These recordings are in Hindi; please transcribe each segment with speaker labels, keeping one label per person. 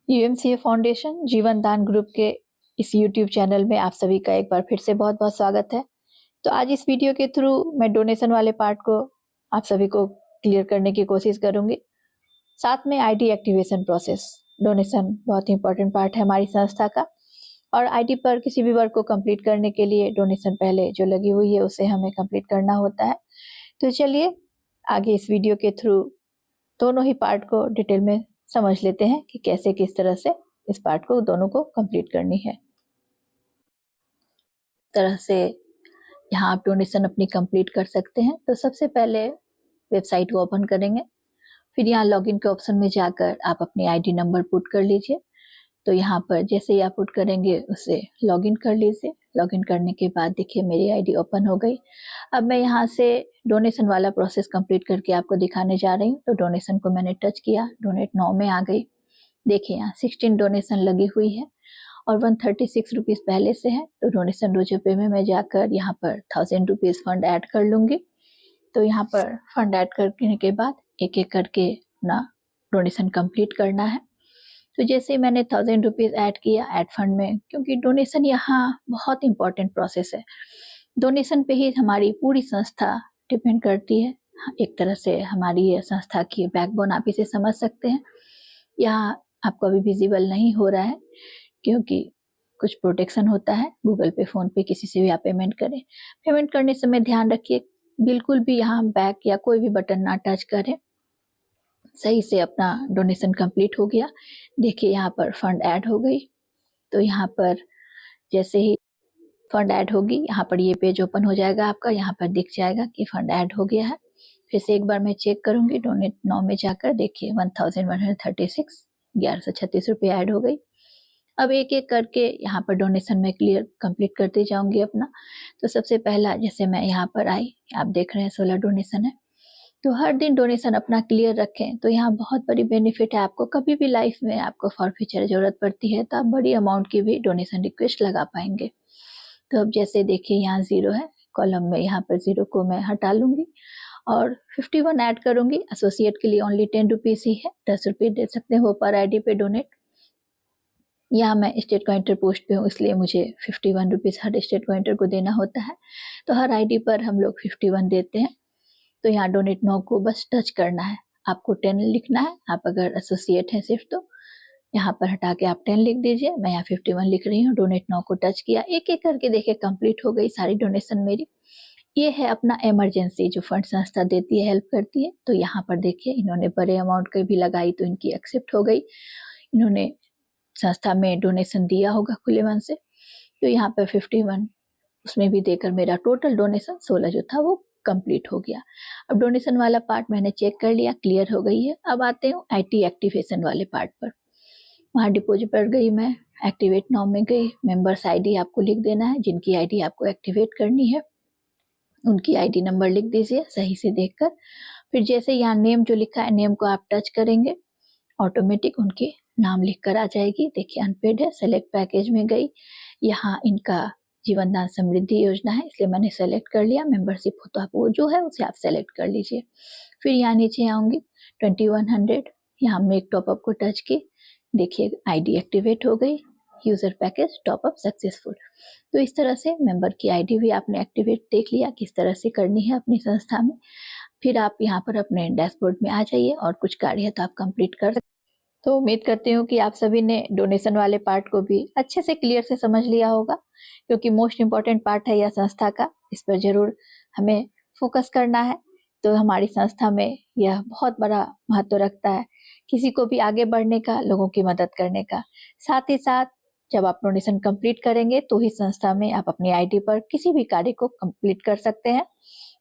Speaker 1: यूएमसीए फाउंडेशन जीवन दान ग्रुप के इस यूट्यूब चैनल में आप सभी का एक बार फिर से बहुत बहुत स्वागत है। तो आज इस वीडियो के थ्रू मैं डोनेशन वाले पार्ट को आप सभी को क्लियर करने की कोशिश करूंगी। साथ में आईडी एक्टिवेशन प्रोसेस, डोनेशन बहुत ही इंपॉर्टेंट पार्ट है हमारी संस्था का, और आईडी पर किसी भी वर्क को कंप्लीट करने के लिए डोनेशन पहले जो लगी हुई है उसे हमें कंप्लीट करना होता है। तो चलिए आगे इस वीडियो के थ्रू दोनों ही पार्ट को डिटेल में समझ लेते हैं कि कैसे किस तरह से इस पार्ट को दोनों को कंप्लीट करनी है। तरह से यहाँ आप डोनेशन अपनी कंप्लीट कर सकते हैं। तो सबसे पहले वेबसाइट को ओपन करेंगे, फिर यहाँ लॉगिन के ऑप्शन में जाकर आप अपनी आईडी नंबर पुट कर लीजिए। तो यहाँ पर जैसे ही आप पुट करेंगे उसे लॉगिन कर लीजिए। लॉगिन करने के बाद देखिए मेरी आईडी ओपन हो गई। अब मैं यहाँ से डोनेशन वाला प्रोसेस कंप्लीट करके आपको दिखाने जा रही हूँ। तो डोनेशन को मैंने टच किया, डोनेट नाउ में आ गई। देखिए यहाँ 16 डोनेशन लगी हुई है और 136 रुपीज़ पहले से है। तो डोनेशन रोजो पे में मैं जाकर यहाँ पर 1000 रुपीज़ फंड ऐड कर लूँगी। तो यहाँ पर फंड ऐड करने के बाद एक एक करके अपना डोनेशन कंप्लीट करना है। तो जैसे मैंने 1000 रुपीज़ ऐड किया ऐड फंड में, क्योंकि डोनेशन यहाँ बहुत इंपॉर्टेंट प्रोसेस है। डोनेशन पे ही हमारी पूरी संस्था डिपेंड करती है। एक तरह से हमारी ये संस्था की बैकबोन आप इसे समझ सकते हैं। यहाँ आपको अभी विजिबल नहीं हो रहा है क्योंकि कुछ प्रोटेक्शन होता है। गूगल पे, फोन पे, किसी से भी आप पेमेंट करें। पेमेंट करने समय ध्यान रखिए बिल्कुल भी यहाँ बैक या कोई भी बटन ना टच करें। सही से अपना डोनेशन कंप्लीट हो गया। देखिए यहाँ पर फंड ऐड हो गई। तो यहाँ पर जैसे ही फंड ऐड होगी यहाँ पर ये पेज ओपन हो जाएगा आपका। यहाँ पर दिख जाएगा कि फंड ऐड हो गया है। फिर से एक बार मैं चेक करूंगी डोनेट नाउ में जाकर। देखिए 1136 1136 रुपये ऐड हो गई। अब एक एक करके यहाँ पर डोनेशन में क्लियर कंप्लीट करती जाऊंगी अपना। तो सबसे पहला जैसे मैं यहाँ पर आई, आप देख रहे हैं 16 डोनेशन है। तो हर दिन डोनेशन अपना क्लियर रखें। तो यहाँ बहुत बड़ी बेनिफिट है आपको। कभी भी लाइफ में आपको फॉर फ्यूचर जरूरत पड़ती है तो आप बड़ी अमाउंट की भी डोनेशन रिक्वेस्ट लगा पाएंगे। तो अब जैसे देखिए यहाँ 0 है, कॉलम में यहाँ पर 0 को मैं हटा लूंगी और 51 ऐड करूंगी। एसोसिएट के लिए ओनली 10 रुपीज़ ही है, 10 रुपये दे सकते हो पर आईडी पे डोनेट। यहाँ मैं स्टेट कोऑर्डिनेटर पोस्ट पे हूँ इसलिए मुझे 51 रुपीज़ हर स्टेट कोऑर्डिनेटर को देना होता है। तो हर आईडी पर हम लोग 51 देते हैं। तो यहाँ डोनेट नाउ को बस टच करना है। आपको 10 लिखना है। आप अगर एसोसिएट हैं सिर्फ तो यहाँ पर हटा के आप 10 लिख दीजिए। मैं यहाँ 51 लिख रही हूँ। डोनेट नाउ को टच किया, एक एक करके देखिए कंप्लीट हो गई सारी डोनेशन मेरी। ये है अपना इमरजेंसी जो फंड संस्था देती है, हेल्प करती है। तो यहाँ पर देखिए इन्होंने बड़े अमाउंट की भी लगाई तो इनकी एक्सेप्ट हो गई। इन्होंने संस्था में डोनेशन दिया होगा खुले मन से। तो यहाँ पर 51 उसमें भी देकर मेरा टोटल डोनेशन 16 जो था वो कंप्लीट हो गया। अब डोनेशन वाला पार्ट मैंने चेक कर लिया, क्लियर हो गई है। अब आते हैं आईटी एक्टिवेशन वाले पार्ट पर। वहाँ डिपॉजिट पर गई मैं, एक्टिवेट नाउ में गई। मेंबर्स आईडी आपको लिख देना है। जिनकी आईडी आपको एक्टिवेट करनी है उनकी आईडी नंबर लिख दीजिए सही से देखकर। फिर जैसे यहाँ नेम जो लिखा है, नेम को आप टच करेंगे, ऑटोमेटिक उनके नाम लिख कर आ जाएगी। देखिए अनपेड है, सेलेक्ट पैकेज में गई। यहाँ इनका जीवन दान समृद्धि योजना है इसलिए मैंने सेलेक्ट कर लिया। मेंबरशिप हो तो आप वो जो है उसे आप सेलेक्ट कर लीजिए। फिर यहाँ नीचे आऊंगी 2100, यहाँ मेक टॉपअप को टच की। देखिए आईडी एक्टिवेट हो गई। User package top up successful. तो इस तरह से मेंबर की आईडी भी आपने एक्टिवेट देख लिया किस तरह से करनी है अपनी संस्था में। फिर आप यहाँ पर अपने डैशबोर्ड में आ जाइए और कुछ कार्य है तो आप कंप्लीट कर सकते। तो उम्मीद करती हूँ कि आप सभी ने डोनेशन वाले पार्ट को भी अच्छे से क्लियर से समझ लिया होगा, क्योंकि मोस्ट इम्पॉर्टेंट पार्ट है यह संस्था का। इस पर जरूर हमें फोकस करना है। तो हमारी संस्था में यह बहुत बड़ा महत्व रखता है, किसी को भी आगे बढ़ने का, लोगों की मदद करने का। साथ ही साथ जब आप डोनेशन कंप्लीट करेंगे तो ही संस्था में आप अपनी आईडी पर किसी भी कार्य को कंप्लीट कर सकते हैं।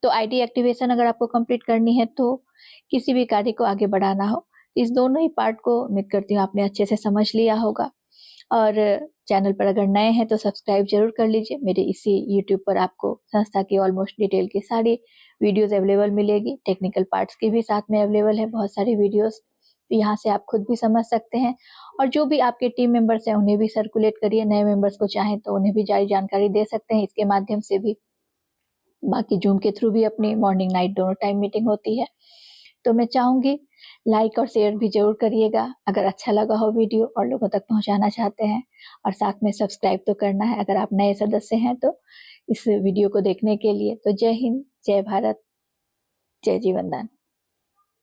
Speaker 1: तो आईडी एक्टिवेशन अगर आपको कंप्लीट करनी है तो किसी भी कार्य को आगे बढ़ाना हो, इस दोनों ही पार्ट को उम्मीद करती हूँ आपने अच्छे से समझ लिया होगा। और चैनल पर अगर नए हैं तो सब्सक्राइब जरूर कर लीजिए। मेरे इसी यूट्यूब पर आपको संस्था की ऑलमोस्ट डिटेल की सारी वीडियोस अवेलेबल मिलेगी। टेक्निकल पार्ट्स की भी साथ में अवेलेबल है बहुत सारी वीडियोस। तो यहाँ से आप खुद भी समझ सकते हैं और जो भी आपके टीम मेंबर्स हैं उन्हें भी सर्कुलेट करिए। नए मेंबर्स को चाहें तो उन्हें भी जारी जानकारी दे सकते हैं इसके माध्यम से भी। बाकी जूम के थ्रू भी अपनी मॉर्निंग नाइट दोनों टाइम मीटिंग होती है। तो मैं चाहूँगी लाइक और शेयर भी ज़रूर करिएगा अगर अच्छा लगा हो वीडियो और लोगों तक पहुँचाना चाहते हैं, और साथ में सब्सक्राइब तो करना है अगर आप नए सदस्य हैं तो इस वीडियो को देखने के लिए। तो जय हिंद, जय भारत, जय जीवनदान।